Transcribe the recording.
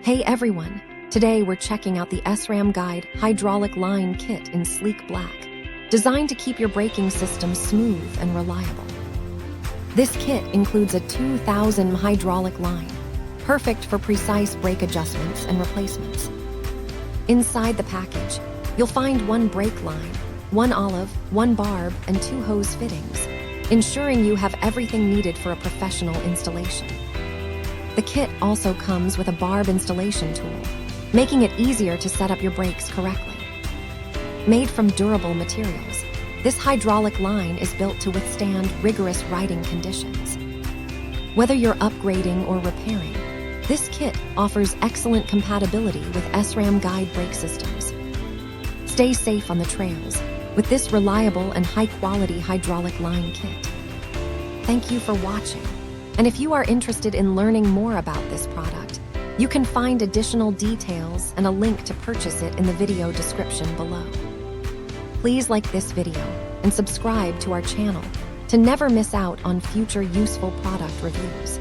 Hey everyone! Today we're checking out the SRAM Guide Hydraulic Line Kit in sleek black, designed to keep your braking system smooth and reliable. This kit includes a 2,000 hydraulic line, perfect for precise brake adjustments and replacements. Inside the package, you'll find one brake line, one olive, one barb, and 2 hose fittings, ensuring you have everything needed for a professional installation. The kit also comes with a barb installation tool, making it easier to set up your brakes correctly. Made from durable materials, this hydraulic line is built to withstand rigorous riding conditions. Whether you're upgrading or repairing, this kit offers excellent compatibility with SRAM Guide brake systems. Stay safe on the trails with this reliable and high-quality hydraulic line kit. Thank you for watching, and if you are interested in learning more about this product, you can find additional details and a link to purchase it in the video description below. Please like this video and subscribe to our channel to never miss out on future useful product reviews.